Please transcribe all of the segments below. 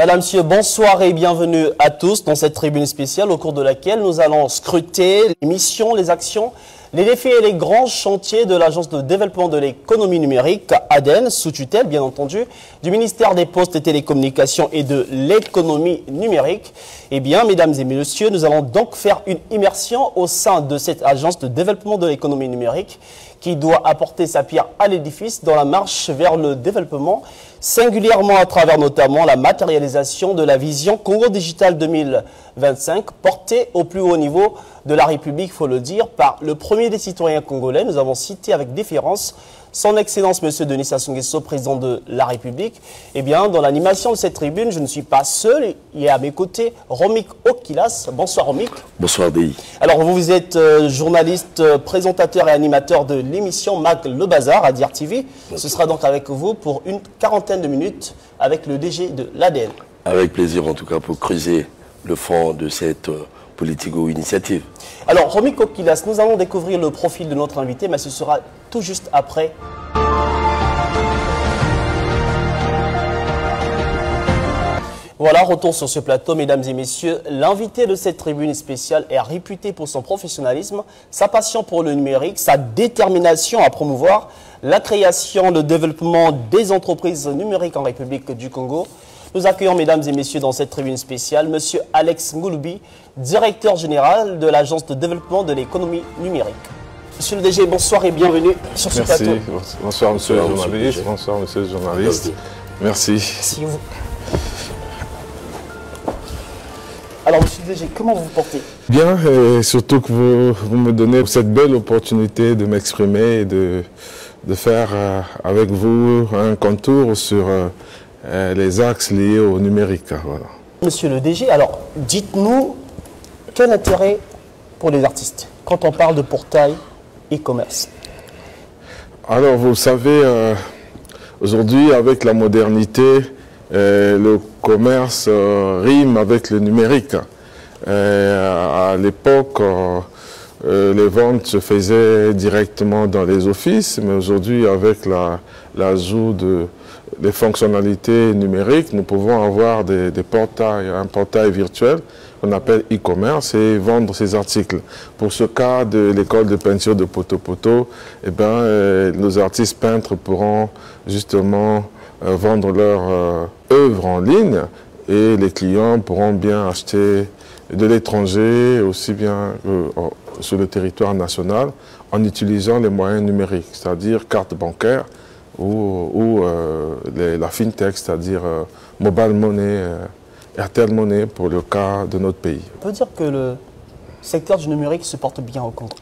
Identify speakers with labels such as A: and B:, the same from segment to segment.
A: Madame, Monsieur, bonsoir et bienvenue à tous dans cette tribune spéciale au cours de laquelle nous allons scruter les missions, les actions, les défis et les grands chantiers de l'Agence de développement de l'économie numérique, ADEN, sous tutelle bien entendu, du ministère des Postes et Télécommunications et de l'économie numérique. Eh bien, mesdames et messieurs, nous allons donc faire une immersion au sein de cette Agence de développement de l'économie numérique qui doit apporter sa pierre à l'édifice dans la marche vers le développement, singulièrement à travers notamment la matérialisation de la vision Congo Digital 2025, portée au plus haut niveau de la République, il faut le dire, par le premier des citoyens congolais. Nous avons cité avec déférence son Excellence M. Denis Sassou Nguesso, président de la République. Eh bien, dans l'animation de cette tribune, je ne suis pas seul. Il y a à mes côtés Romik Okilas. Bonsoir Romik.
B: Bonsoir Déhi.
A: Alors, vous êtes journaliste, présentateur et animateur de l'émission Mag Le Bazar à Dire TV. Ce sera donc avec vous pour une quarantaine de minutes avec le DG de l'ADN.
B: Avec plaisir en tout cas pour creuser le fond de cette politico-initiative.
A: Alors, Romik Okilas, nous allons découvrir le profil de notre invité, mais ce sera tout juste après. Voilà, retour sur ce plateau, mesdames et messieurs. L'invité de cette tribune spéciale est réputé pour son professionnalisme, sa passion pour le numérique, sa détermination à promouvoir la création, le développement des entreprises numériques en République du Congo. Nous accueillons, mesdames et messieurs, dans cette tribune spéciale, M. Alex Ngouloubi, directeur général de l'Agence de développement de l'économie numérique. Monsieur le DG, bonsoir et bienvenue sur ce plateau.
C: Merci, bonsoir monsieur le journaliste, bonsoir monsieur le journaliste. Merci.
A: Merci. Alors, monsieur le DG, comment vous vous portez?
C: Bien, et surtout que vous me donnez cette belle opportunité de m'exprimer et de faire avec vous un contour sur les axes liés au numérique. Voilà.
A: Monsieur le DG, alors dites-nous quel intérêt pour les artistes quand on parle de portail e-commerce?
C: Alors vous savez, aujourd'hui avec la modernité, le commerce rime avec le numérique. À l'époque, les ventes se faisaient directement dans les offices, mais aujourd'hui avec l'ajout des fonctionnalités numériques, nous pouvons avoir un portail virtuel qu'on appelle e-commerce et vendre ces articles. Pour ce cas de l'école de peinture de Poto-Poto, eh ben, nos artistes peintres pourront justement vendre leurs œuvres en ligne et les clients pourront bien acheter de l'étranger, aussi bien sur le territoire national, en utilisant les moyens numériques, c'est-à-dire carte bancaire, ou la fintech, c'est-à-dire mobile money, Airtel Money pour le cas de notre pays.
A: On peut dire que le secteur du numérique se porte bien au Congo?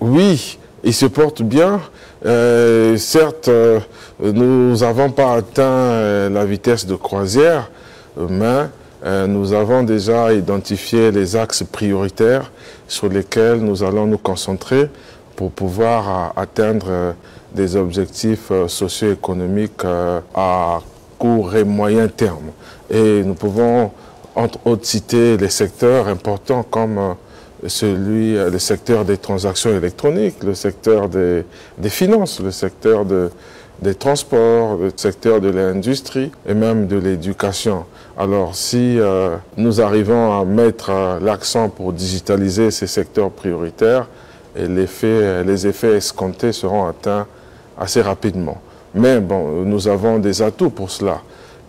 C: Oui, il se porte bien. Certes, nous n'avons pas atteint la vitesse de croisière, mais nous avons déjà identifié les axes prioritaires sur lesquels nous allons nous concentrer pour pouvoir atteindre des objectifs socio-économique à court et moyen terme. Et nous pouvons, entre autres, citer les secteurs importants comme le secteur des transactions électroniques, le secteur des finances, le secteur des transports, le secteur de l'industrie et même de l'éducation. Alors si nous arrivons à mettre l'accent pour digitaliser ces secteurs prioritaires, et les effets escomptés seront atteints assez rapidement. Mais bon, nous avons des atouts pour cela.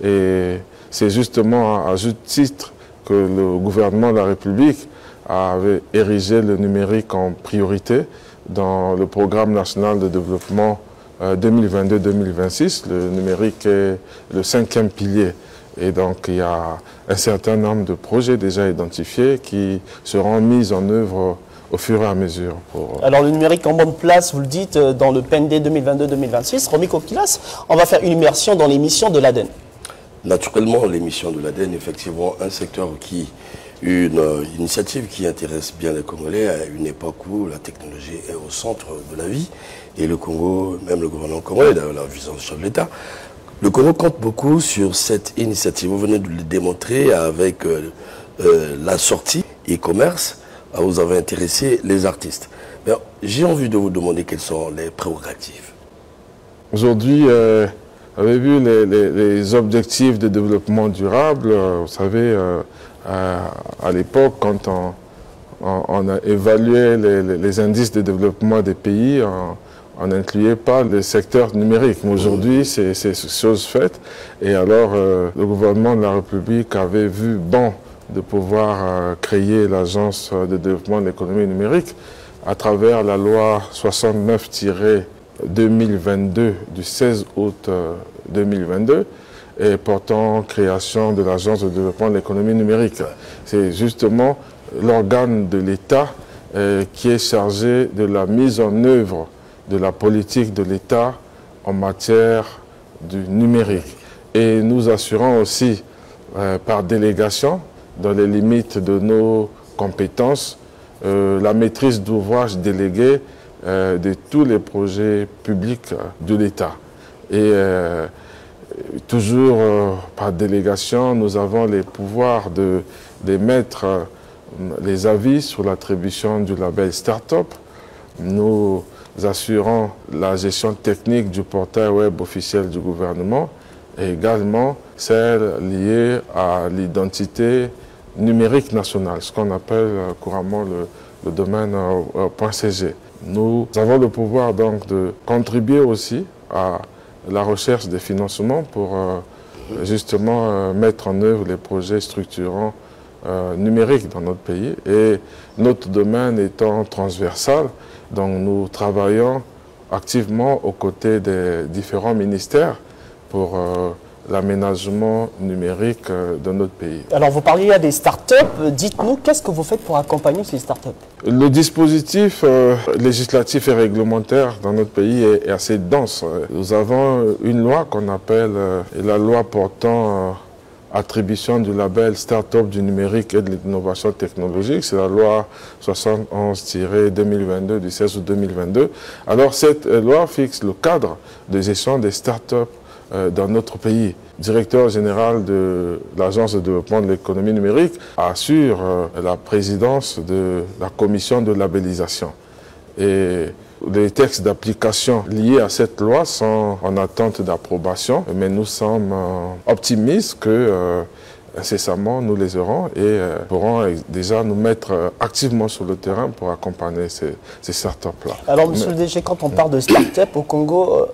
C: Et c'est justement à juste titre que le gouvernement de la République avait érigé le numérique en priorité dans le programme national de développement 2022-2026. Le numérique est le 5e pilier. Et donc, il y a un certain nombre de projets déjà identifiés qui seront mis en œuvre au fur et à mesure.
A: Alors le numérique en bonne place, vous le dites, dans le PND 2022-2026. Romik Okilas, on va faire une immersion dans les missions de l'ADEN.
B: Naturellement, les missions de l'ADEN, effectivement, un secteur une initiative qui intéresse bien les Congolais à une époque où la technologie est au centre de la vie. Et le Congo, même le gouvernement congolais, d'ailleurs la vision du chef de l'État, le Congo compte beaucoup sur cette initiative. Vous venez de le démontrer avec la sortie e-commerce. Vous avez intéressé les artistes. J'ai envie de vous demander quelles sont les prérogatives.
C: Aujourd'hui, avez vu les objectifs de développement durable. Vous savez, à l'époque, quand on a évalué les indices de développement des pays, on n'incluait pas le secteur numérique. Mais aujourd'hui, c'est chose faite. Et alors, le gouvernement de la République avait vu bon de pouvoir créer l'Agence de développement de l'économie numérique à travers la loi 69-2022 du 16 août 2022 et portant création de l'Agence de développement de l'économie numérique. C'est justement l'organe de l'État qui est chargé de la mise en œuvre de la politique de l'État en matière du numérique. Et nous assurons aussi par délégation, dans les limites de nos compétences, la maîtrise d'ouvrage déléguée de tous les projets publics de l'État. Et toujours par délégation, nous avons les pouvoirs d'émettre les avis sur l'attribution du label Start-up. Nous assurons la gestion technique du portail web officiel du gouvernement et également celle liée à l'identité numérique nationale, ce qu'on appelle couramment le domaine .cg. Nous avons le pouvoir donc de contribuer aussi à la recherche des financements pour justement mettre en œuvre les projets structurants numériques dans notre pays. Et notre domaine étant transversal, donc nous travaillons activement aux côtés des différents ministères pour l'aménagement numérique de notre pays.
A: Alors vous parliez des startups, dites-nous qu'est-ce que vous faites pour accompagner ces startups?
C: Le dispositif législatif et réglementaire dans notre pays est assez dense. Nous avons une loi qu'on appelle la loi portant attribution du label Start-up du numérique et de l'innovation technologique. C'est la loi 71-2022 du 16 août 2022. Alors cette loi fixe le cadre de gestion des start-up dans notre pays. Le directeur général de l'Agence de développement de l'économie numérique assure la présidence de la commission de labellisation. Et les textes d'application liés à cette loi sont en attente d'approbation, mais nous sommes optimistes que incessamment nous les aurons et pourrons déjà nous mettre activement sur le terrain pour accompagner ces startups-là.
A: Alors, monsieur le DG, quand on parle de start-up au Congo,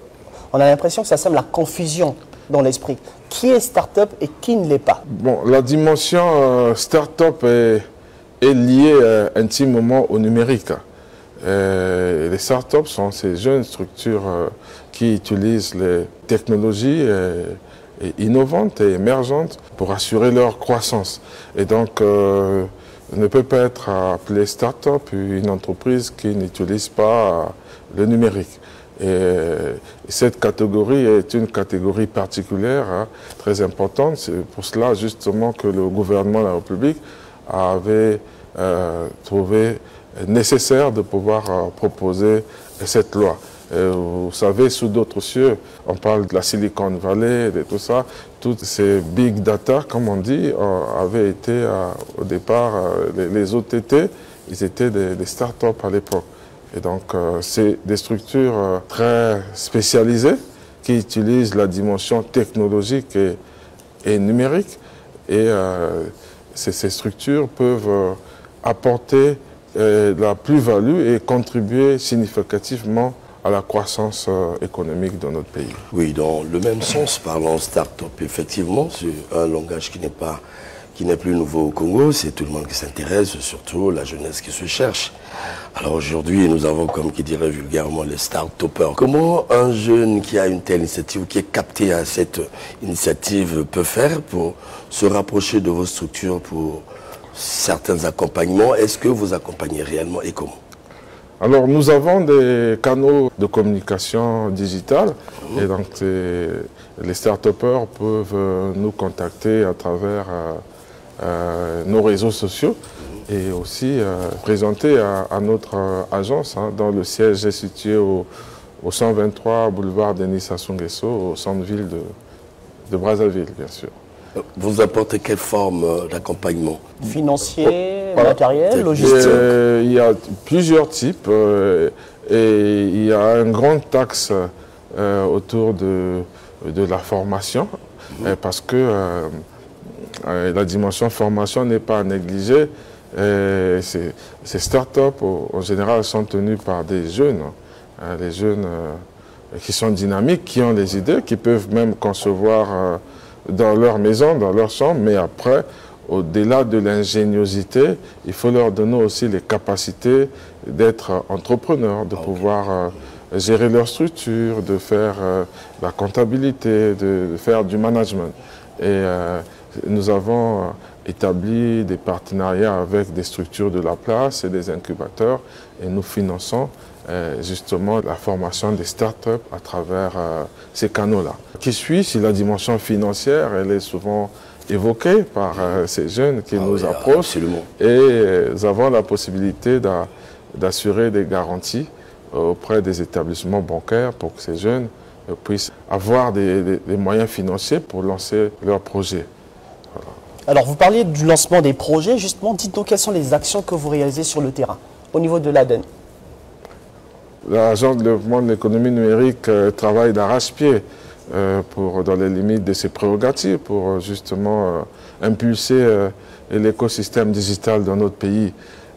A: on a l'impression que ça sème la confusion dans l'esprit. Qui est start-up et qui ne l'est pas?
C: Bon, la dimension start-up est liée intimement au numérique. Les startups sont ces jeunes structures qui utilisent les technologies innovantes et émergentes pour assurer leur croissance. Et donc, ne peut pas être appelée start-up une entreprise qui n'utilise pas le numérique. Et cette catégorie est une catégorie particulière, très importante. C'est pour cela justement que le gouvernement de la République avait trouvé nécessaire de pouvoir proposer cette loi. Vous savez, sous d'autres cieux, on parle de la Silicon Valley, de tout ça. Toutes ces big data, comme on dit, avaient été au départ, les OTT, ils étaient des start-up à l'époque. Et donc, c'est des structures très spécialisées qui utilisent la dimension technologique et numérique. Et ces structures peuvent apporter la plus-value et contribuer significativement à la croissance économique de notre pays.
B: Oui, dans le même sens, parlant start-up, effectivement, c'est un langage qui n'est plus nouveau au Congo, c'est tout le monde qui s'intéresse, surtout la jeunesse qui se cherche. Alors aujourd'hui, nous avons, comme qui dirait vulgairement, les start-upers. Comment un jeune qui a une telle initiative, qui est capté à cette initiative, peut faire pour se rapprocher de vos structures pour certains accompagnements? Est-ce que vous accompagnez réellement et comment?
C: Alors, nous avons des canaux de communication digitale et donc les start-upers peuvent nous contacter à travers nos réseaux sociaux et aussi présenter à notre agence, dont le siège est situé au 123 boulevard Denis Sassou Nguesso, au centre-ville de Brazzaville, bien sûr.
B: Vous apportez quelle forme d'accompagnement?
A: Financier, matériel, logistique?
C: Il y a plusieurs types et il y a un grand axe autour de de la formation, parce que la dimension formation n'est pas à négliger. Ces startups, en général, sont tenues par des jeunes, les jeunes qui sont dynamiques, qui ont les idées, qui peuvent même concevoir dans leur maison, dans leur chambre, mais après, au-delà de l'ingéniosité, il faut leur donner aussi les capacités d'être entrepreneurs, de pouvoir gérer leur structure, de faire la comptabilité, de faire du management. Et nous avons établi des partenariats avec des structures de la place et des incubateurs, et nous finançons justement la formation des startups à travers ces canaux-là. Qui suit, c'est la dimension financière, elle est souvent évoquée par ces jeunes qui nous approchent.
B: Absolument.
C: Et nous avons la possibilité d'assurer des garanties auprès des établissements bancaires pour que ces jeunes puissent avoir des moyens financiers pour lancer leurs projets.
A: Voilà. Alors, vous parliez du lancement des projets, justement, dites-nous quelles sont les actions que vous réalisez sur le terrain, au niveau de l'ADEN.
C: L'Agence de développement de l'économie numérique travaille d'arrache-pied dans les limites de ses prérogatives pour justement impulser l'écosystème digital dans notre pays.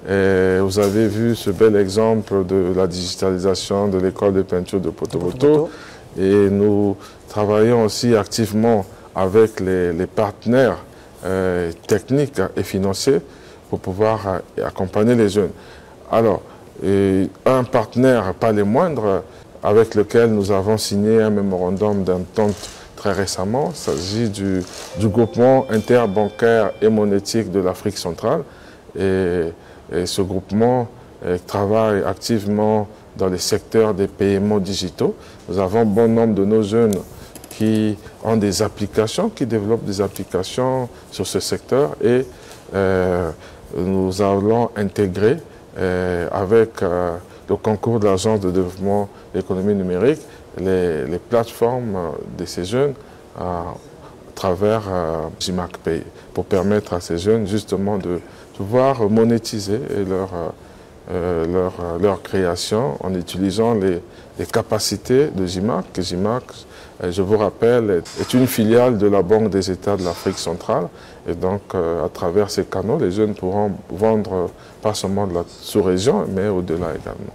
C: Et vous avez vu ce bel exemple de la digitalisation de l'école de peinture de Poto-Poto. Et nous travaillons aussi activement avec les partenaires techniques et financiers pour pouvoir accompagner les jeunes. Alors, un partenaire, pas les moindres, avec lequel nous avons signé un mémorandum d'entente très récemment, il s'agit du groupement interbancaire et monétique de l'Afrique centrale. Et ce groupement travaille activement dans les secteurs des paiements digitaux. Nous avons bon nombre de nos jeunes qui ont des applications, qui développent des applications sur ce secteur, et nous allons intégrer avec le concours de l'Agence de développement de l'économie numérique les plateformes de ces jeunes à travers GIMAC Pay, pour permettre à ces jeunes justement de pouvoir monétiser leur création en utilisant les capacités de GIMAC. GIMAC, je vous rappelle, est une filiale de la Banque des États de l'Afrique centrale. Et donc, à travers ces canaux, les jeunes pourront vendre pas seulement de la sous-région, mais au-delà également.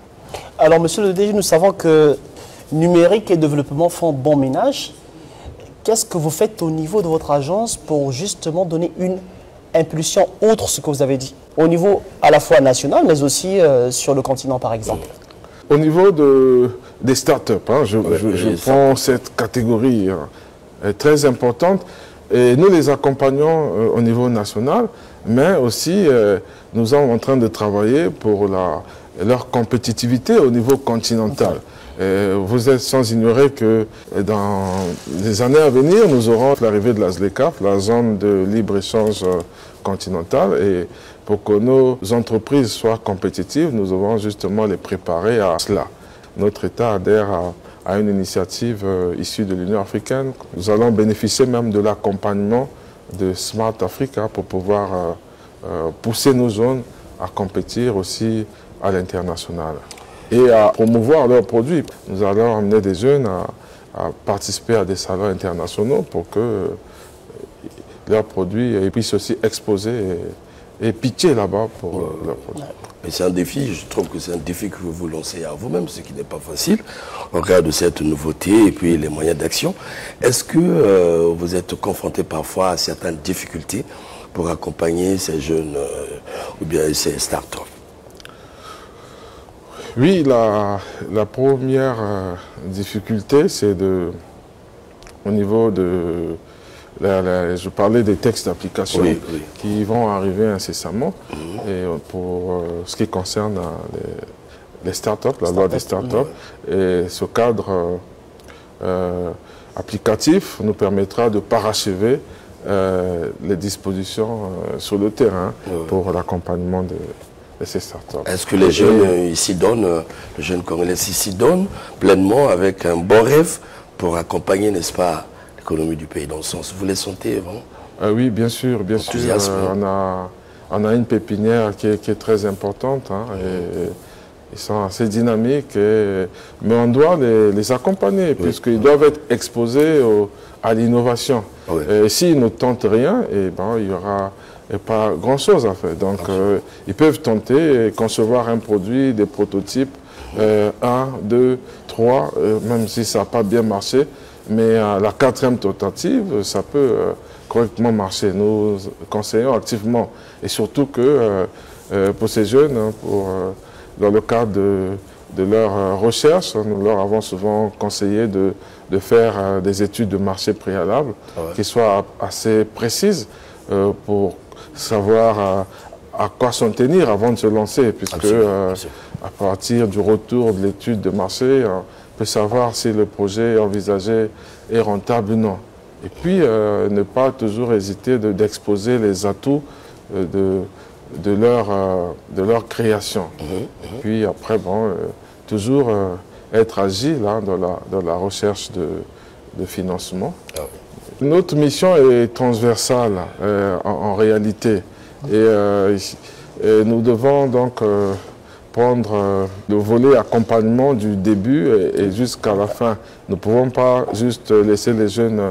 A: Alors, monsieur le DG, nous savons que numérique et développement font bon ménage. Qu'est-ce que vous faites au niveau de votre agence pour justement donner une impulsion outre ce que vous avez dit, au niveau à la fois national, mais aussi sur le continent, par exemple?
C: Au niveau des startups, je prends cette catégorie très importante, et nous les accompagnons au niveau national, mais aussi nous sommes en train de travailler pour leur compétitivité au niveau continental. Vous êtes sans ignorer que dans les années à venir, nous aurons l'arrivée de la ZLECAf, la zone de libre-échange continentale, et pour que nos entreprises soient compétitives, nous devons justement les préparer à cela. Notre État adhère à une initiative issue de l'Union africaine. Nous allons bénéficier même de l'accompagnement de Smart Africa pour pouvoir pousser nos zones à compétir aussi à l'international et à promouvoir leurs produits. Nous allons amener des jeunes à participer à des salons internationaux pour que leurs produits puissent aussi exposer et pitcher là-bas pour leurs produits.
B: Mais c'est un défi, je trouve que c'est un défi que vous vous lancez à vous-même, ce qui n'est pas facile, au regard de cette nouveauté et puis les moyens d'action. Est-ce que vous êtes confronté parfois à certaines difficultés pour accompagner ces jeunes ou bien ces startups?
C: Oui, la première difficulté, c'est au niveau de... je parlais des textes d'application qui vont arriver incessamment. Et pour ce qui concerne les startups, la loi des startups, et ce cadre applicatif nous permettra de parachever les dispositions sur le terrain pour l'accompagnement de ces startups.
B: Est-ce que les jeunes ici donnent, les jeunes Congolais ici donnent pleinement avec un bon rêve pour accompagner, n'est-ce pas, l'économie du pays dans le sens? Vous les sentez vraiment?
C: Oui, bien sûr, bien sûr. On a une pépinière qui est très importante, Ils sont assez dynamiques, mais on doit les accompagner, puisqu'ils doivent être exposés à l'innovation. Et s'ils ne tentent rien, il n'y aura pas grand-chose à faire. Donc, ils peuvent tenter et concevoir un produit, des prototypes, 1, 2, 3, même si ça n'a pas bien marché. Mais à la 4e tentative, ça peut correctement marcher. Nous conseillons activement. Et surtout que pour ces jeunes, dans le cadre de leur recherche, nous leur avons souvent conseillé de faire des études de marché préalables qui soient assez précises pour savoir à quoi s'en tenir avant de se lancer, puisque à partir du retour de l'étude de marché, on peut savoir si le projet envisagé est rentable ou non. Et puis, ne pas toujours hésiter d'exposer les atouts de leur création. Et puis après, toujours être agile dans la recherche de financement. Notre mission est transversale en réalité. Et nous devons donc prendre le volet accompagnement du début et jusqu'à la fin. Nous ne pouvons pas juste laisser les jeunes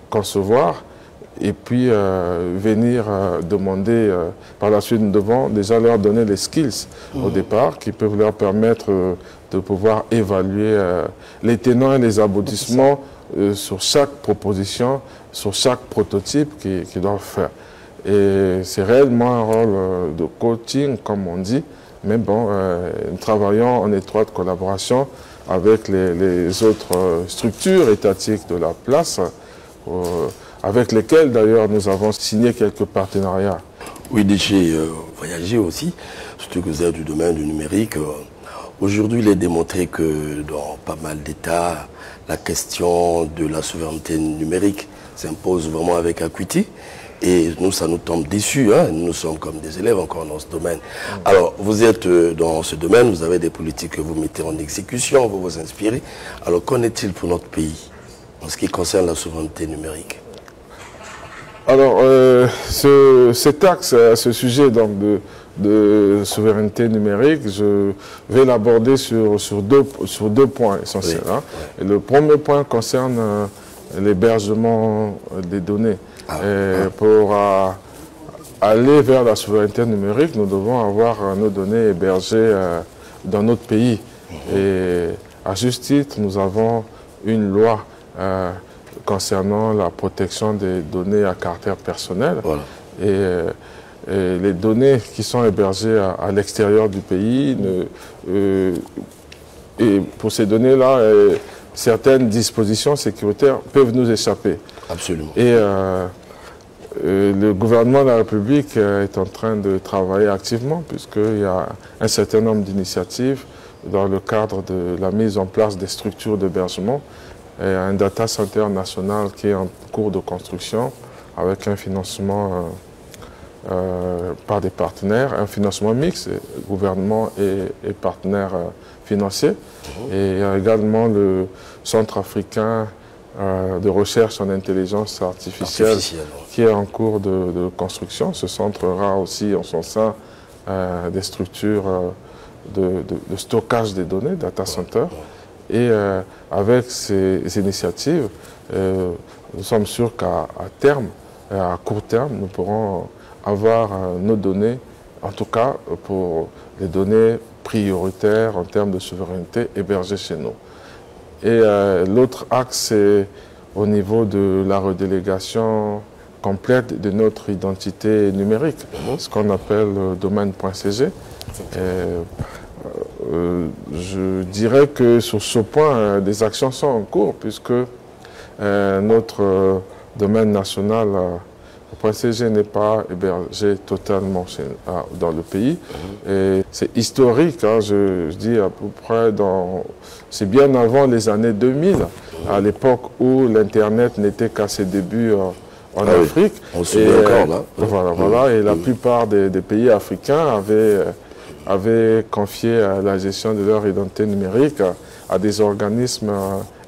C: concevoir et puis venir demander par la suite. Nous devons déjà leur donner les skills au départ qui peuvent leur permettre de pouvoir évaluer les tenants et les aboutissements sur chaque proposition, sur chaque prototype qu'ils doivent faire. Et c'est réellement un rôle de coaching, comme on dit, mais nous travaillons en étroite collaboration avec les autres structures étatiques de la place, avec lesquelles d'ailleurs nous avons signé quelques partenariats.
B: Oui, j'ai voyagé aussi, surtout que vous êtes du domaine du numérique. Aujourd'hui, il est démontré que dans pas mal d'États, la question de la souveraineté numérique s'impose vraiment avec acuité. Et nous, ça nous tombe déçus. Nous sommes comme des élèves encore dans ce domaine. Alors, vous êtes dans ce domaine, vous avez des politiques que vous mettez en exécution, vous vous inspirez. Alors, qu'en est-il pour notre pays en ce qui concerne la souveraineté numérique?
C: Alors, cet axe, ce sujet donc, de souveraineté numérique, je vais l'aborder sur deux points essentiels. Et le premier point concerne l'hébergement des données. Pour aller vers la souveraineté numérique, nous devons avoir nos données hébergées dans notre pays. Et à juste titre, nous avons une loi concernant la protection des données à caractère personnel. Et les données qui sont hébergées à l'extérieur du pays, et pour ces données-là, certaines dispositions sécuritaires peuvent nous échapper.
B: Absolument.
C: Et le gouvernement de la République est en train de travailler activement, puisqu'il y a un certain nombre d'initiatives dans le cadre de la mise en place des structures d'hébergement. Et un data center national qui est en cours de construction avec un financement par des partenaires, un financement mixte, gouvernement et partenaires financiers. Et il y a également le Centre africain de recherche en intelligence artificielle qui est en cours de construction. Ce centre aura aussi en son sein des structures de stockage des données, data center. Et avec ces initiatives, nous sommes sûrs qu'à terme, à court terme, nous pourrons avoir nos données, en tout cas pour les données prioritaires en termes de souveraineté hébergées chez nous. Et l'autre axe, c'est au niveau de la redélégation complète de notre identité numérique, ce qu'on appelle le domaine.cg. Je dirais que sur ce point, des actions sont en cours, puisque notre domaine national, le .cg, n'est pas hébergé totalement dans le pays. Et c'est historique, je dis à peu près, c'est bien avant les années 2000, à l'époque où l'Internet n'était qu'à ses débuts en Afrique.
B: On se souvient encore là.
C: Voilà, et la plupart des pays africains avaient confié la gestion de leur identité numérique à des organismes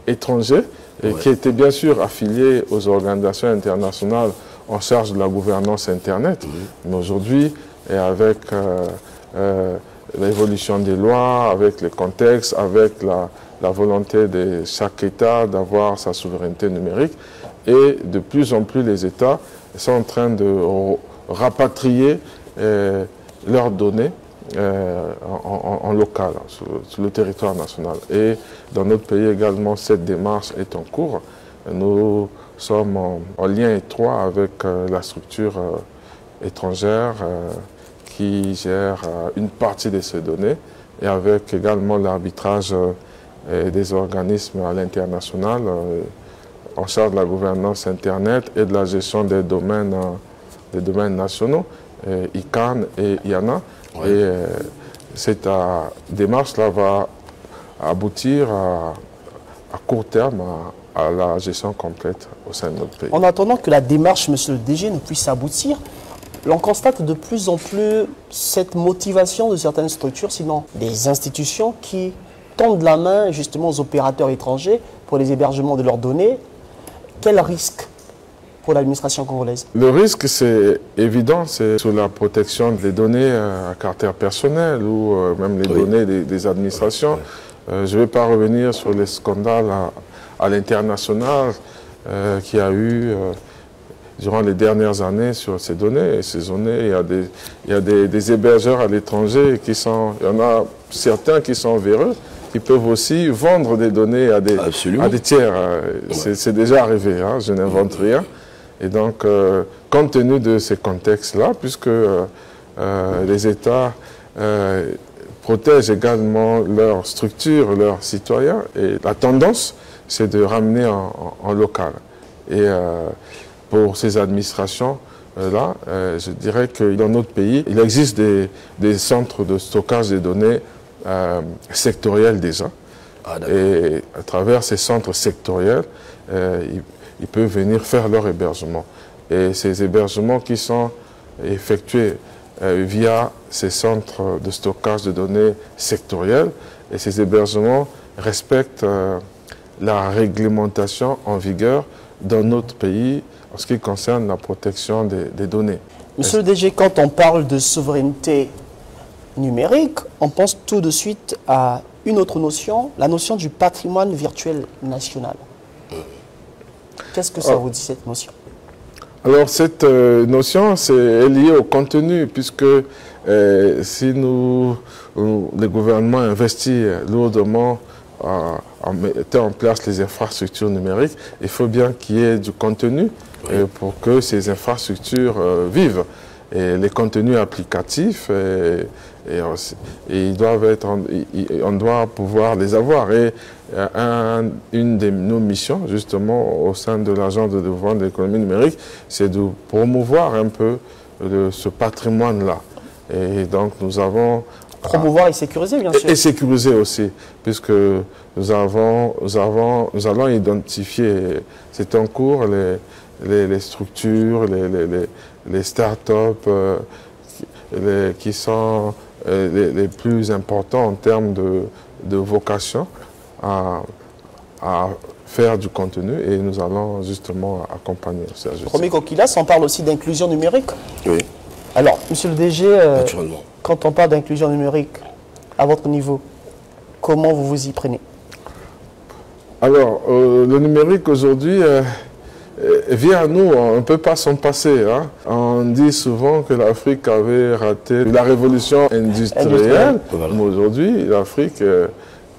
C: étrangers et qui étaient bien sûr affiliés aux organisations internationales en charge de la gouvernance Internet. Mais aujourd'hui, et avec l'évolution des lois, avec le contexte, avec la volonté de chaque État d'avoir sa souveraineté numérique. Et de plus en plus, les États sont en train de rapatrier leurs données en local, sur le territoire national. Et dans notre pays également, cette démarche est en cours. Nous sommes en lien étroit avec la structure étrangère qui gère une partie de ces données et avec également l'arbitrage des organismes à l'international en charge de la gouvernance Internet et de la gestion des domaines nationaux, ICANN et IANA. Ouais. Et cette démarche-là va aboutir à court terme à la gestion complète au sein de notre pays.
A: En attendant que la démarche, monsieur le DG, ne puisse aboutir, l'on constate de plus en plus cette motivation de certaines structures, sinon des institutions qui tendent la main justement aux opérateurs étrangers pour les hébergements de leurs données. Quel risque pour l'administration congolaise? Le
C: risque, c'est évident, c'est sur la protection des données à caractère personnel ou même les données des administrations. Je ne vais pas revenir sur les scandales à l'international qu'il y a eu durant les dernières années sur ces données. Et ces données, il y a des hébergeurs à l'étranger qui sont, il y en a certains qui sont véreux, qui peuvent aussi vendre des données à des tiers. C'est déjà arrivé, hein, je n'invente rien. Et donc, compte tenu de ces contextes-là, puisque les États protègent également leurs structures, leurs citoyens, et la tendance, c'est de ramener en local. Et pour ces administrations-là, je dirais que dans notre pays, il existe des centres de stockage des données sectoriels déjà. Et à travers ces centres sectoriels, ils peuvent venir faire leur hébergement. Et ces hébergements qui sont effectués via ces centres de stockage de données sectoriels, et ces hébergements respectent la réglementation en vigueur dans notre pays en ce qui concerne la protection des données.
A: Monsieur le DG, quand on parle de souveraineté numérique, on pense tout de suite à une autre notion, la notion du patrimoine virtuel national. Qu'est-ce que ça vous dit, cette notion?
C: Alors, cette notion est liée au contenu, puisque si le gouvernement investit lourdement en mettant en place les infrastructures numériques, il faut bien qu'il y ait du contenu pour que ces infrastructures vivent. Et les contenus applicatifs, ils doivent être, on doit pouvoir les avoir. Et une de nos missions, justement, au sein de l'Agence de développement de l'économie numérique, c'est de promouvoir un peu ce patrimoine-là. Et donc, nous avons...
A: Promouvoir et sécuriser, bien sûr.
C: Et sécuriser aussi, puisque nous allons identifier, c'est en cours, les structures, les start-up qui sont les plus importants en termes de vocation à faire du contenu, et nous allons justement accompagner.
A: Premier Kokilas, on parle aussi d'inclusion numérique.
B: Oui.
A: Alors, monsieur le DG, quand on parle d'inclusion numérique, à votre niveau, comment vous vous y prenez?
C: Alors, le numérique aujourd'hui vient à nous, on ne peut pas s'en passer. Hein. On dit souvent que l'Afrique avait raté la révolution industrielle. Voilà. Mais aujourd'hui, l'Afrique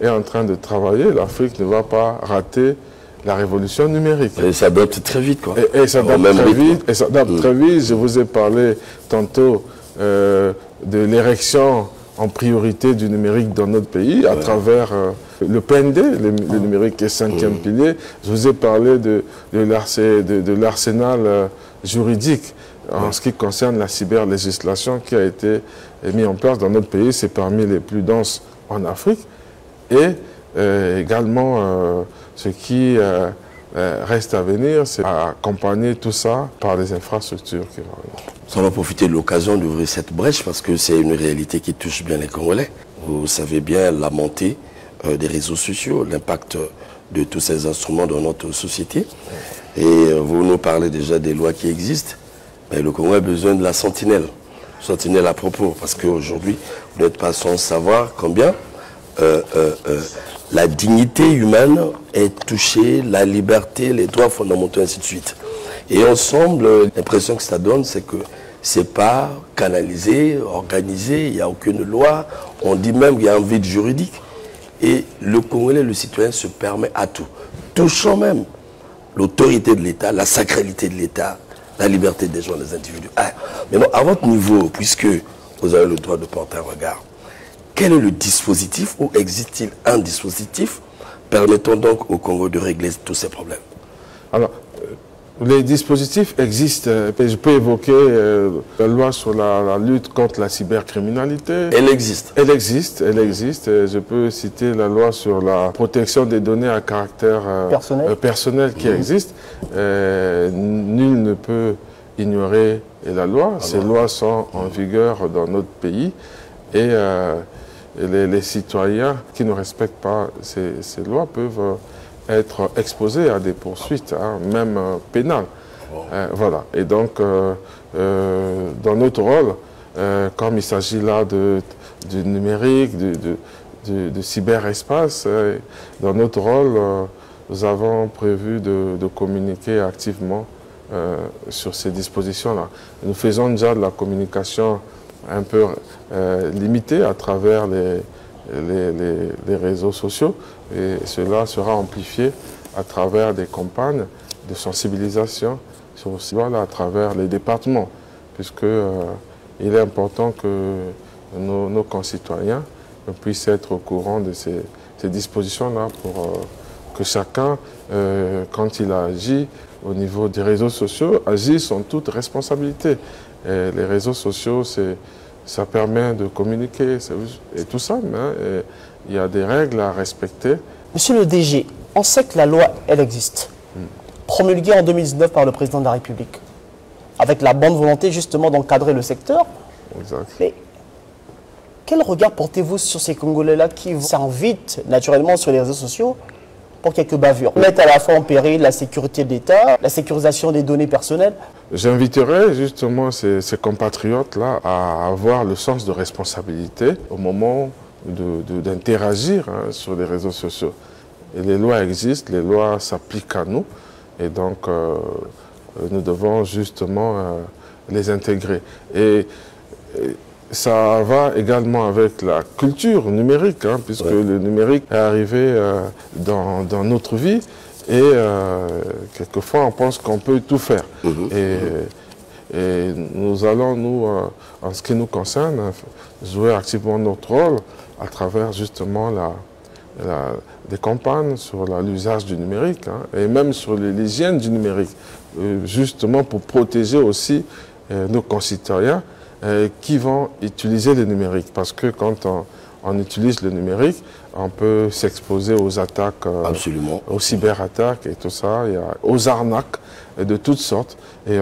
C: est en train de travailler. L'Afrique ne va pas rater la révolution numérique.
B: Et ça s'adapte très vite, quoi.
C: Et ça s'adapte très vite. Et ça s'adapte très vite. Je vous ai parlé tantôt de l'érection en priorité du numérique dans notre pays à travers le PND, le numérique est 5e pilier. Je vous ai parlé de l'arsenal juridique en ce qui concerne la cyberlégislation qui a été mis en place dans notre pays. C'est parmi les plus denses en Afrique. Et également, ce qui reste à venir, c'est accompagner tout ça par des infrastructures qui vont venir.
B: Ça va profiter de l'occasion d'ouvrir cette brèche parce que c'est une réalité qui touche bien les Congolais. Vous savez bien la montée des réseaux sociaux, l'impact de tous ces instruments dans notre société. Et vous nous parlez déjà des lois qui existent. Mais le Congo a besoin de la sentinelle. sentinelle à propos, parce qu'aujourd'hui, vous n'êtes pas sans savoir combien la dignité humaine est touchée, la liberté, les droits fondamentaux, ainsi de suite. Et ensemble, l'impression que ça donne, c'est que c'est pas canalisé, organisé, il n'y a aucune loi, on dit même qu'il y a un vide juridique. Et le Congolais, le citoyen, se permet à tout, touchant même l'autorité de l'État, la sacralité de l'État, la liberté des gens, des individus. Ah, maintenant, à votre niveau, puisque vous avez le droit de porter un regard, quel est le dispositif ou existe-t-il un dispositif permettant donc au Congo de régler tous ces problèmes?
C: Alors, les dispositifs existent. Je peux évoquer la loi sur la lutte contre la cybercriminalité.
B: Elle existe.
C: Elle existe, elle existe. Je peux citer la loi sur la protection des données à caractère personnel qui existe. Nul ne peut ignorer la loi. Ces lois sont en vigueur dans notre pays. Et les citoyens qui ne respectent pas ces lois peuvent être exposés à des poursuites, hein, même pénales. Voilà. Et donc, dans notre rôle, comme il s'agit là du numérique, du cyberespace, dans notre rôle, nous avons prévu de communiquer activement sur ces dispositions-là. Nous faisons déjà de la communication un peu limitée à travers les réseaux sociaux, et cela sera amplifié à travers des campagnes de sensibilisation à travers les départements, puisque il est important que nos concitoyens puissent être au courant de ces dispositions-là pour que chacun, quand il agit au niveau des réseaux sociaux, agisse en toute responsabilité. Et les réseaux sociaux, ça permet de communiquer et tout ça, mais il y a des règles à respecter.
A: Monsieur le DG, on sait que la loi, elle existe, promulguée en 2019 par le président de la République, avec la bonne volonté justement d'encadrer le secteur.
C: Exact.
A: Mais quel regard portez-vous sur ces Congolais-là qui s'invitent naturellement sur les réseaux sociaux pour quelques bavures, mettent à la fois en péril la sécurité de l'État, la sécurisation des données personnelles?
C: J'inviterai justement ces compatriotes-là à avoir le sens de responsabilité au moment d'interagir sur les réseaux sociaux. Et les lois existent, les lois s'appliquent à nous, et donc nous devons justement les intégrer. Et ça va également avec la culture numérique, puisque le numérique est arrivé dans notre vie, et quelquefois on pense qu'on peut tout faire. Et nous allons, nous, en ce qui nous concerne, jouer activement notre rôle à travers justement des campagnes sur l'usage du numérique, et même sur l'hygiène du numérique, justement pour protéger aussi nos concitoyens qui vont utiliser le numérique. Parce que quand on utilise le numérique, on peut s'exposer aux attaques, aux cyberattaques et tout ça, aux arnaques de toutes sortes. Et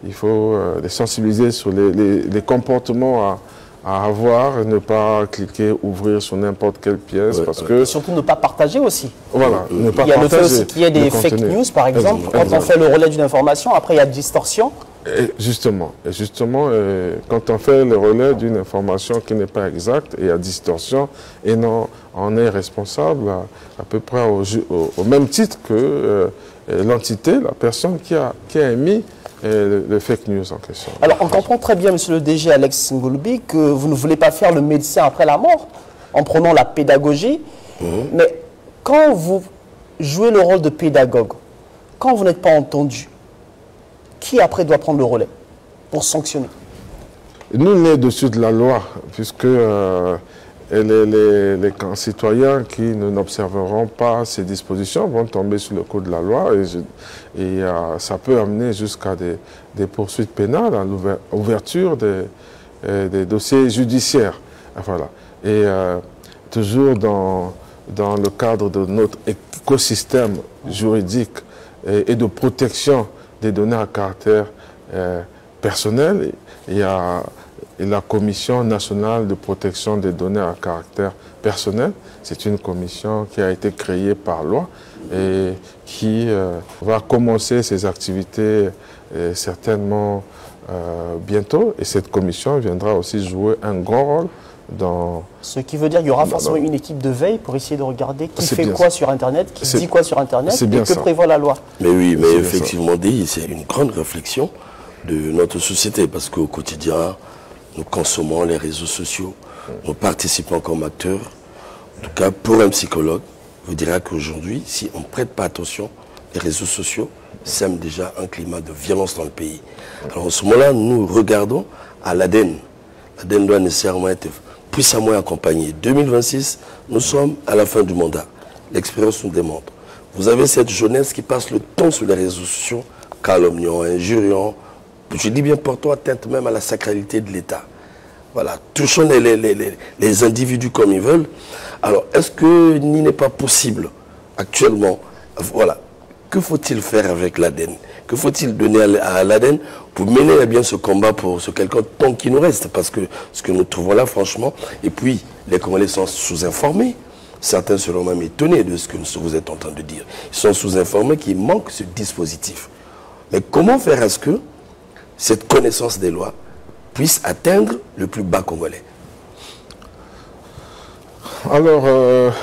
C: il faut les sensibiliser sur les comportements à avoir, et ne pas cliquer, ouvrir sur n'importe quelle pièce. Parce que...
A: Et surtout ne pas partager aussi.
C: Voilà, ne pas partager.
A: Il y a le fait aussi qu'il y ait des fake news, par exemple. Quand on fait le relais d'une information, après il y a distorsion.
C: Et justement, quand on fait le relais d'une information qui n'est pas exacte, il y a distorsion, et non, on est responsable à peu près au même titre que l'entité, la personne qui a émis le fake news en question.
A: Alors, on comprend très bien, monsieur le DG Alex Ngouloubi, que vous ne voulez pas faire le médecin après la mort, en prenant la pédagogie. Mais quand vous jouez le rôle de pédagogue, quand vous n'êtes pas entendu, qui après doit prendre le relais pour sanctionner?
C: Nous, on est au-dessus de la loi, puisque les citoyens qui n'observeront pas ces dispositions vont tomber sous le coup de la loi, et ça peut amener jusqu'à des poursuites pénales, à l'ouverture des dossiers judiciaires. Voilà. Et toujours dans le cadre de notre écosystème juridique et de protection des données à caractère personnel, il y a la Commission nationale de protection des données à caractère personnel. C'est une commission qui a été créée par loi et qui va commencer ses activités certainement bientôt. Et cette commission viendra aussi jouer un grand rôle dans...
A: Ce qui veut dire qu'il y aura forcément une équipe de veille pour essayer de regarder qui fait quoi sur Internet, qui dit quoi sur Internet et que prévoit la loi.
B: Mais oui, mais effectivement, c'est une grande réflexion de notre société parce qu'au quotidien, nous consommons les réseaux sociaux, nous participons comme acteurs. En tout cas, pour un psychologue, vous direz qu'aujourd'hui, si on ne prête pas attention, les réseaux sociaux sèment déjà un climat de violence dans le pays. Alors en ce moment-là, nous regardons à l'ADN. L'ADN doit nécessairement être puissamment accompagné. 2026, nous sommes à la fin du mandat. L'expérience nous démontre. Vous avez cette jeunesse qui passe le temps sur les réseaux sociaux, calomniant, injuriant, je dis bien portant atteinte même à la sacralité de l'État. Voilà, touchons les individus comme ils veulent. Alors, est-ce qu'il n'est pas possible actuellement, voilà, que faut-il faire avec l'ADN? Que faut-il donner à l'ADN pour mener bien ce combat pour ce quelque temps qui nous reste? Parce que ce que nous trouvons là, franchement, et puis les Congolais sont sous-informés. Certains seront même étonnés de ce que vous êtes en train de dire. Ils sont sous-informés qu'il manque ce dispositif. Mais comment faire à ce que cette connaissance des lois puisse atteindre le plus bas congolais?
C: Alors,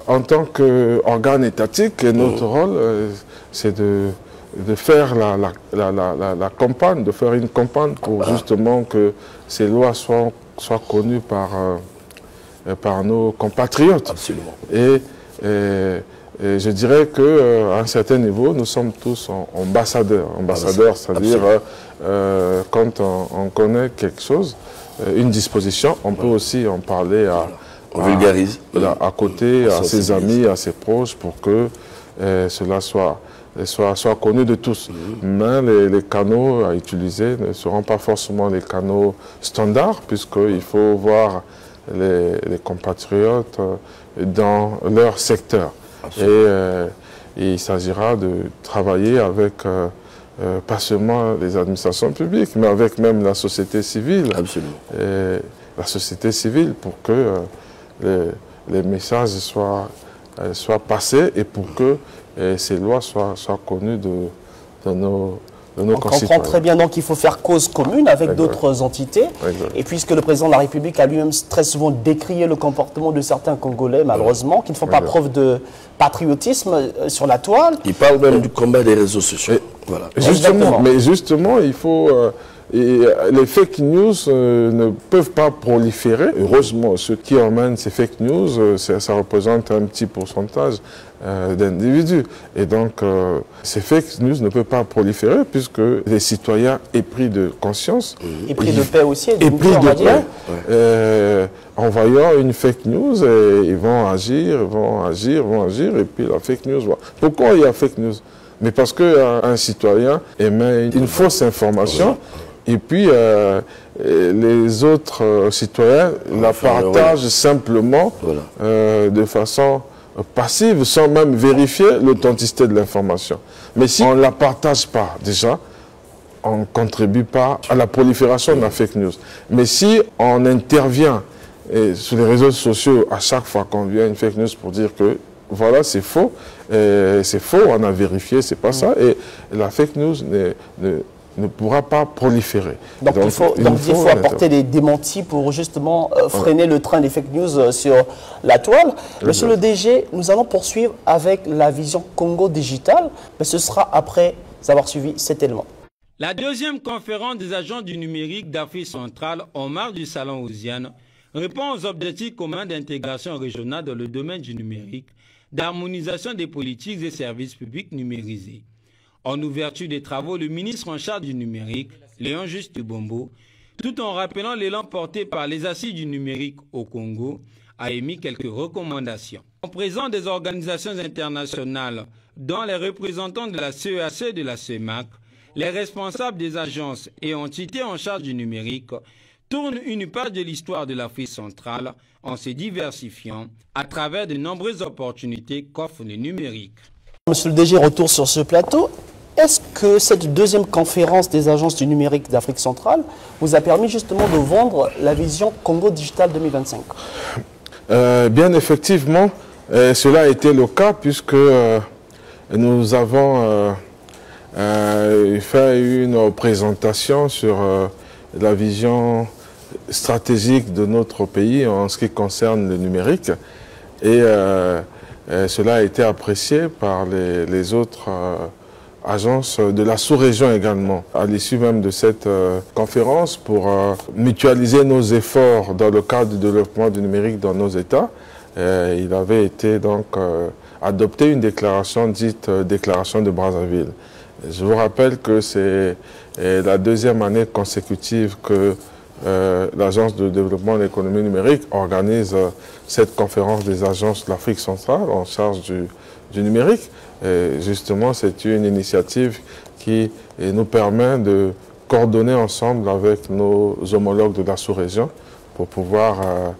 C: en tant qu'organe étatique, notre rôle, c'est de faire la campagne, de faire une campagne pour justement que ces lois soient connues par nos compatriotes.
B: Absolument.
C: Et je dirais qu'à un certain niveau, nous sommes tous ambassadeurs. Ambassadeurs, c'est-à-dire quand on connaît quelque chose, une disposition, on peut aussi en parler
B: on vulgarise.
C: À côté, à ses amis, à ses proches, pour que cela soit connu de tous. Mais les canaux à utiliser ne seront pas forcément les canaux standards, puisqu'il faut voir les compatriotes dans leur secteur. Et il s'agira de travailler avec pas seulement les administrations publiques, mais avec même la société civile.
B: Absolument.
C: La société civile pour que les messages soient passés et pour que ces lois soient connues de nos concitoyens.
A: On comprend très bien donc qu'il faut faire cause commune avec d'autres entités. Et puisque le président de la République a lui-même très souvent décrié le comportement de certains Congolais, malheureusement, qui ne font pas preuve de patriotisme sur la toile.
B: Il parle même du combat des réseaux sociaux. Voilà.
C: Justement, il faut... les fake news ne peuvent pas proliférer. Heureusement, ceux qui emmènent ces fake news, ça représente un petit pourcentage d'individus. Et donc, ces fake news ne peuvent pas proliférer puisque les citoyens épris de conscience...
A: Épris de paix aussi.
C: Épris de paix. En voyant une fake news, ils vont agir, et puis la fake news... Pourquoi il y a fake news? Mais parce qu'un citoyen émet une fausse information, et puis les autres citoyens la partagent simplement de façon passive, sans même vérifier l'authenticité de l'information. Mais si on ne la partage pas déjà, on ne contribue pas à la prolifération de la fake news. Mais si on intervient sur les réseaux sociaux à chaque fois qu'on vient une fake news pour dire que voilà, c'est faux, on a vérifié, c'est pas ça, et la fake news ne pourra pas proliférer.
A: Donc il faut apporter des démentis pour justement freiner le train des fake news sur la toile. Monsieur le DG, nous allons poursuivre avec la vision Congo Digital, mais ce sera après avoir suivi cet élément.
D: La deuxième conférence des agents du numérique d'Afrique centrale en marge du Salon Oziane répond aux objectifs communs d'intégration régionale dans le domaine du numérique, d'harmonisation des politiques et services publics numérisés. En ouverture des travaux, le ministre en charge du numérique, Léon Juste Bombo, tout en rappelant l'élan porté par les assises du numérique au Congo, a émis quelques recommandations. En présence des organisations internationales, dont les représentants de la CEAC et de la CEMAC, les responsables des agences et entités en charge du numérique tournent une page de l'histoire de l'Afrique centrale en se diversifiant à travers de nombreuses opportunités qu'offre le numérique.
A: Monsieur le DG, retour sur ce plateau. Est-ce que cette deuxième conférence des agences du numérique d'Afrique centrale vous a permis justement de vendre la vision Congo Digital 2025 ?
C: Bien effectivement, cela a été le cas puisque nous avons il fait une présentation sur la vision stratégique de notre pays en ce qui concerne le numérique. Et cela a été apprécié par les autres agences de la sous-région également. À l'issue même de cette conférence, pour mutualiser nos efforts dans le cadre du développement du numérique dans nos États, il avait été donc adopté une déclaration dite déclaration de Brazzaville. Je vous rappelle que c'est la deuxième année consécutive que l'Agence de développement de l'économie numérique organise cette conférence des agences de l'Afrique centrale en charge du numérique. Et justement, c'est une initiative qui nous permet de coordonner ensemble avec nos homologues de la sous-région pour pouvoir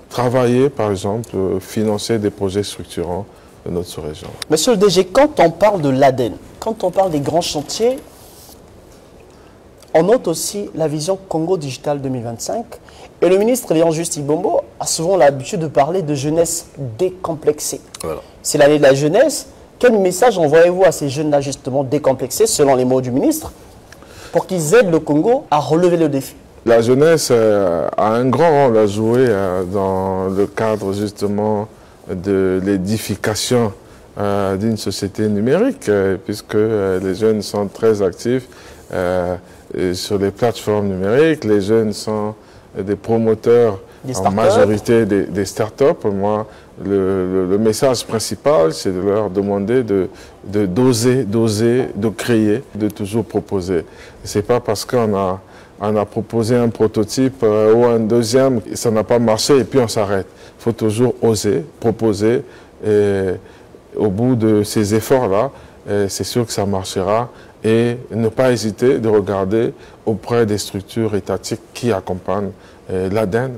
C: travailler, par exemple, financer des projets structurants de notre sous-région.
A: Monsieur le DG, quand on parle de l'ADEN, quand on parle des grands chantiers, on note aussi la vision Congo Digital 2025. Et le ministre Léon Juste Ibombo a souvent l'habitude de parler de jeunesse décomplexée. Voilà. C'est l'année de la jeunesse. Quel message envoyez-vous à ces jeunes-là justement décomplexés, selon les mots du ministre, pour qu'ils aident le Congo à relever le défi?
C: La jeunesse a un grand rôle à jouer dans le cadre justement de l'édification d'une société numérique, puisque les jeunes sont très actifs sur les plateformes numériques. Les jeunes sont des promoteurs en majorité des startups. Moi, le message principal, c'est de leur demander d'oser, de créer, de toujours proposer. Ce n'est pas parce qu'on a proposé un prototype ou un deuxième, ça n'a pas marché et puis on s'arrête. Il faut toujours oser, proposer et au bout de ces efforts-là, c'est sûr que ça marchera. Et ne pas hésiter de regarder auprès des structures étatiques qui accompagnent l'ADEN.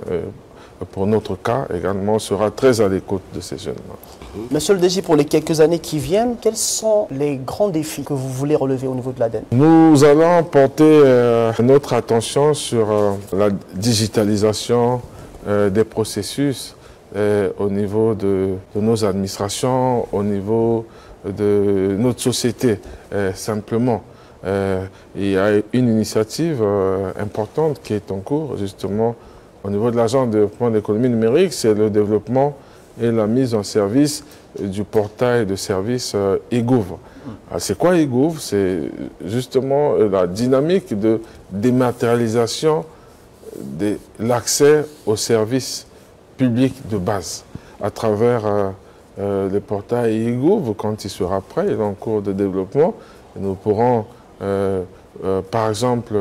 C: Pour notre cas également, sera très à l'écoute de ces jeunes-là.
A: Monsieur le DG, pour les quelques années qui viennent, quels sont les grands défis que vous voulez relever au niveau de l'ADEN?
C: Nous allons porter notre attention sur la digitalisation des processus au niveau de nos administrations, au niveau de notre société, simplement. Il y a une initiative importante qui est en cours, justement, au niveau de l'Agence de développement de l'économie numérique, c'est le développement et la mise en service du portail de services eGov. C'est quoi eGov? C'est justement la dynamique de dématérialisation de l'accès aux services publics de base à travers le portail eGov. Quand il sera prêt, il est en cours de développement. Nous pourrons, par exemple,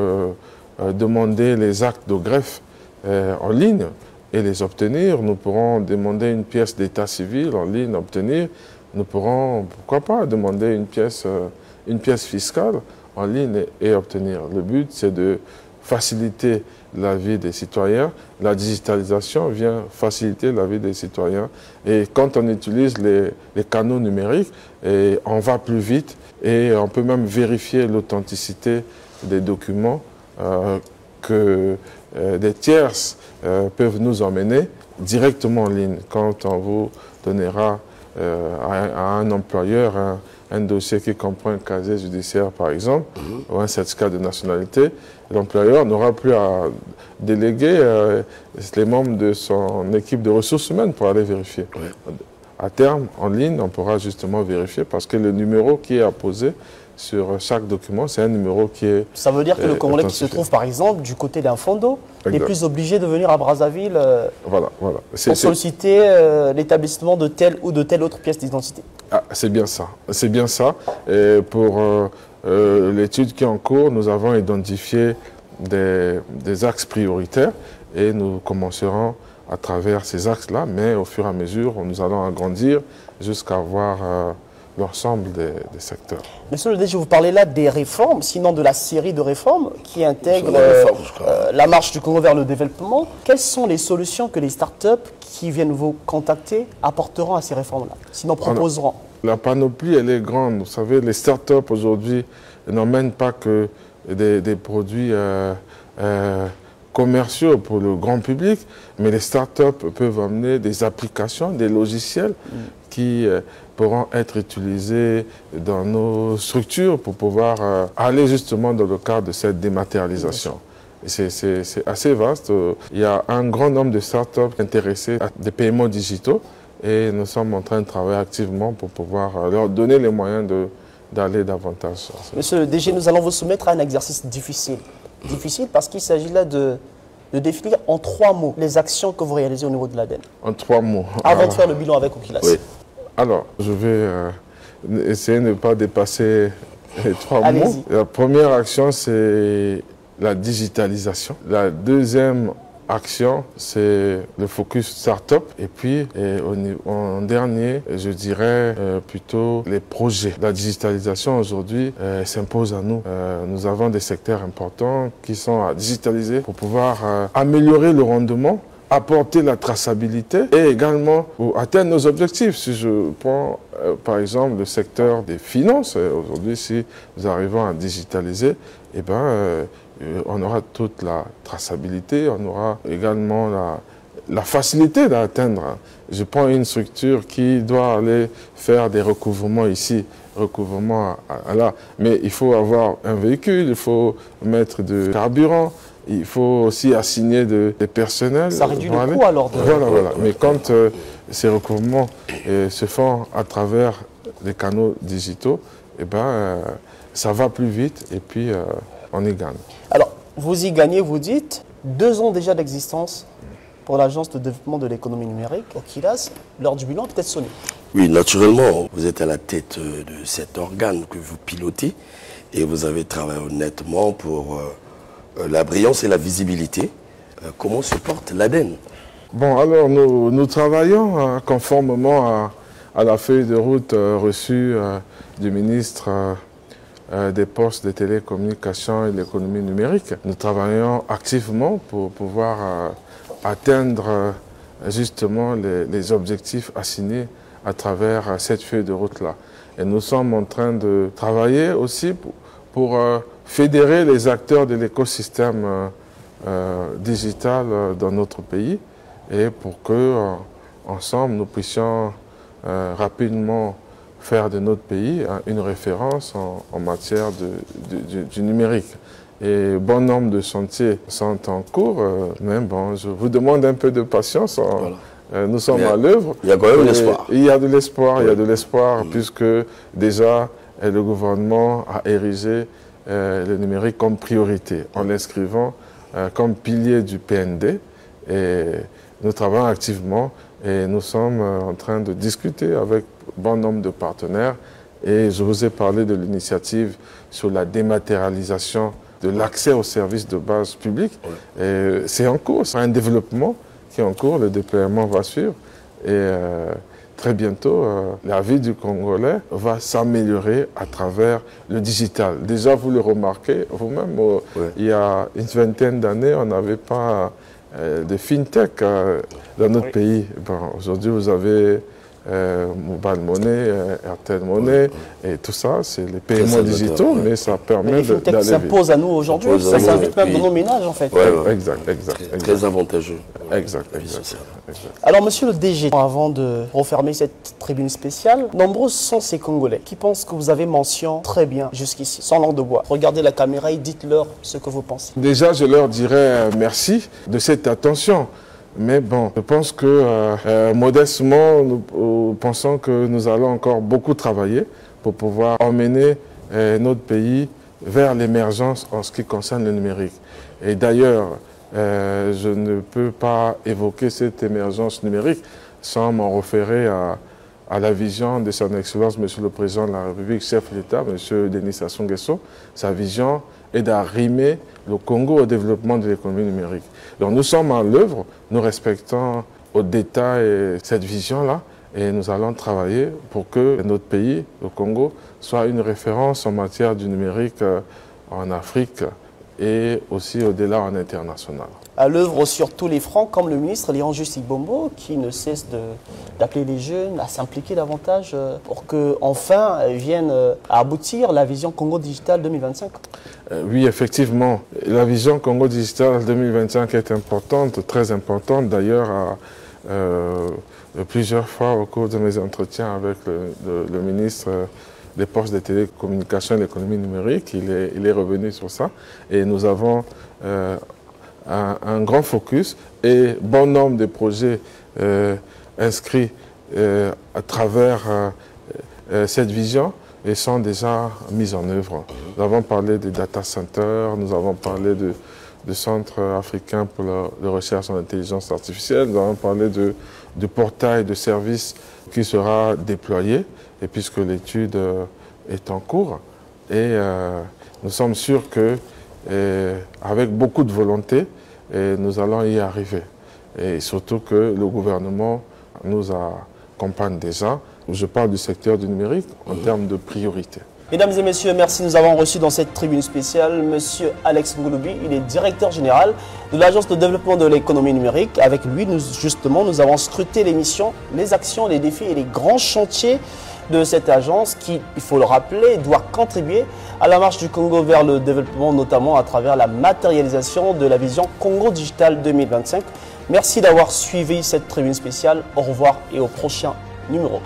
C: demander les actes de greffe en ligne et les obtenir. Nous pourrons demander une pièce d'état civil en ligne, obtenir. Nous pourrons, pourquoi pas, demander une pièce fiscale en ligne et obtenir. Le but, c'est de faciliter la vie des citoyens. La digitalisation vient faciliter la vie des citoyens. Et quand on utilise les canaux numériques, on va plus vite et on peut même vérifier l'authenticité des documents que des tierces peuvent nous emmener directement en ligne. Quand on vous donnera à un employeur un dossier qui comprend un casier judiciaire, par exemple, ou un certificat de nationalité, l'employeur n'aura plus à déléguer les membres de son équipe de ressources humaines pour aller vérifier. Oui. À terme, en ligne, on pourra justement vérifier parce que le numéro qui est apposé sur chaque document, c'est un numéro qui est...
A: Ça veut dire que le Congolais qui se trouve, par exemple, du côté d'un Fondo, n'est plus obligé de venir à Brazzaville
C: voilà.
A: Pour solliciter l'établissement de telle ou de telle autre pièce d'identité.
C: Ah, c'est bien ça. C'est bien ça. Et pour l'étude qui est en cours, nous avons identifié des axes prioritaires et nous commencerons à travers ces axes-là, mais au fur et à mesure, nous allons agrandir jusqu'à voir l'ensemble des secteurs.
A: Monsieur le DG, vous parlez là des réformes, sinon de la série de réformes qui intègrent la marche du Congo vers le développement. Quelles sont les solutions que les startups qui viennent vous contacter apporteront à ces réformes-là, sinon proposeront?
C: La panoplie, elle est grande. Vous savez, les startups aujourd'hui n'emmènent pas que des produits commerciaux pour le grand public, mais les startups peuvent amener des applications, des logiciels qui pourront être utilisés dans nos structures pour pouvoir aller justement dans le cadre de cette dématérialisation. C'est assez vaste. Il y a un grand nombre de startups intéressées à des paiements digitaux et nous sommes en train de travailler activement pour pouvoir leur donner les moyens d'aller davantage.
A: Monsieur le DG, nous allons vous soumettre à un exercice difficile. Difficile parce qu'il s'agit là de définir en 3 mots les actions que vous réalisez au niveau de l'ADEN.
C: En 3 mots.
A: Avant de faire le bilan avec Okilas.
B: Oui.
C: Alors, je vais essayer de ne pas dépasser les 3 mots.
A: Allez-y.
C: La première action, c'est la digitalisation. La deuxième action, c'est le focus start-up. Et puis, en dernier, je dirais plutôt les projets. La digitalisation aujourd'hui s'impose à nous. Nous avons des secteurs importants qui sont à digitaliser pour pouvoir améliorer le rendement, apporter la traçabilité et également pour atteindre nos objectifs. Si je prends par exemple le secteur des finances, aujourd'hui si nous arrivons à digitaliser, eh ben, on aura toute la traçabilité, on aura également la facilité d'atteindre. Je prends une structure qui doit aller faire des recouvrements ici, recouvrements là, mais il faut avoir un véhicule, il faut mettre du carburant, il faut aussi assigner des personnels.
A: Ça réduit le coût alors.
C: Voilà. Mais quand ces recouvrements se font à travers les canaux digitaux, eh ben, ça va plus vite et puis on y gagne.
A: Alors, vous y gagnez, vous dites, 2 ans déjà d'existence pour l'Agence de développement de l'économie numérique, Okilas. L'heure du bilan peut-être sonné.
B: Oui, naturellement, vous êtes à la tête de cet organe que vous pilotez et vous avez travaillé honnêtement pour la brillance et la visibilité. Comment se porte l'ADEN?
C: Bon, alors nous travaillons conformément à la feuille de route reçue du ministre des Postes, des Télécommunications et de l'économie numérique. Nous travaillons activement pour pouvoir atteindre justement les objectifs assignés à travers cette feuille de route-là. Et nous sommes en train de travailler aussi pour fédérer les acteurs de l'écosystème digital dans notre pays et pour que, ensemble, nous puissions rapidement faire de notre pays une référence en matière du numérique. Et bon nombre de chantiers sont en cours, mais bon, je vous demande un peu de patience. Voilà. Nous sommes à l'œuvre.
B: Il y a quand même de l'espoir.
C: Il y a de l'espoir, il y a de l'espoir, puisque déjà le gouvernement a érigé le numérique comme priorité en l'inscrivant comme pilier du PND. Et nous travaillons activement et nous sommes en train de discuter avec bon nombre de partenaires. Et je vous ai parlé de l'initiative sur la dématérialisation de l'accès aux services de base publics. Ouais. C'est en cours, c'est un développement qui est en cours, le déploiement va suivre. Et très bientôt, la vie du Congolais va s'améliorer à travers le digital. Déjà, vous le remarquez vous-même, il y a une vingtaine d'années, on n'avait pas de fintech dans notre pays. Bon, aujourd'hui, vous avez Mobile Money, Airtel Money, et tout ça, c'est les paiements digitaux, mais ça permet d'aller vite.
A: Ça s'impose à nous aujourd'hui, ça s'invite même dans nos ménages en fait.
C: Exact.
B: Très avantageux.
C: Exact.
A: Alors monsieur le DG, avant de refermer cette tribune spéciale, nombreux sont ces Congolais qui pensent que vous avez mention très bien jusqu'ici, sans langue de bois. Regardez la caméra et dites-leur ce que vous pensez.
C: Déjà, je leur dirais merci de cette attention. Mais bon, je pense que modestement, nous pensons que nous allons encore beaucoup travailler pour pouvoir emmener notre pays vers l'émergence en ce qui concerne le numérique. Et d'ailleurs, je ne peux pas évoquer cette émergence numérique sans m'en référer à la vision de son Excellence, Monsieur le Président de la République, chef de l'État, Monsieur Denis Sassou Nguesso. Sa vision est d'arrimer le Congo au développement de l'économie numérique. Donc nous sommes à l'œuvre, nous respectons au détail cette vision-là et nous allons travailler pour que notre pays, le Congo, soit une référence en matière du numérique en Afrique et aussi au-delà en international.
A: À l'œuvre sur tous les fronts, comme le ministre Léon Jussi-Bombo, qui ne cesse d'appeler les jeunes à s'impliquer davantage pour qu'enfin vienne à aboutir la vision Congo Digital 2025.
C: Oui, effectivement. La vision Congo Digital 2025 est importante, très importante. D'ailleurs, plusieurs fois au cours de mes entretiens avec le ministre des Postes, des Télécommunications et de l'Économie numérique. Il est revenu sur ça et nous avons un grand focus et bon nombre de projets inscrits à travers cette vision et sont déjà mis en œuvre. Nous avons parlé des data centers, nous avons parlé du Centre africain pour la recherche en intelligence artificielle, nous avons parlé du portail de services qui sera déployé, et puisque l'étude est en cours, et nous sommes sûrs que, avec beaucoup de volonté, nous allons y arriver. Et surtout que le gouvernement nous accompagne déjà. Je parle du secteur du numérique en termes de priorité.
A: Mesdames et messieurs, merci. Nous avons reçu dans cette tribune spéciale Monsieur Alex Ngouloubi. Il est directeur général de l'Agence de développement de l'économie numérique. Avec lui, nous avons scruté les missions, les actions, les défis et les grands chantiers de cette agence qui, il faut le rappeler, doit contribuer à la marche du Congo vers le développement, notamment à travers la matérialisation de la vision Congo Digital 2025. Merci d'avoir suivi cette tribune spéciale. Au revoir et au prochain numéro.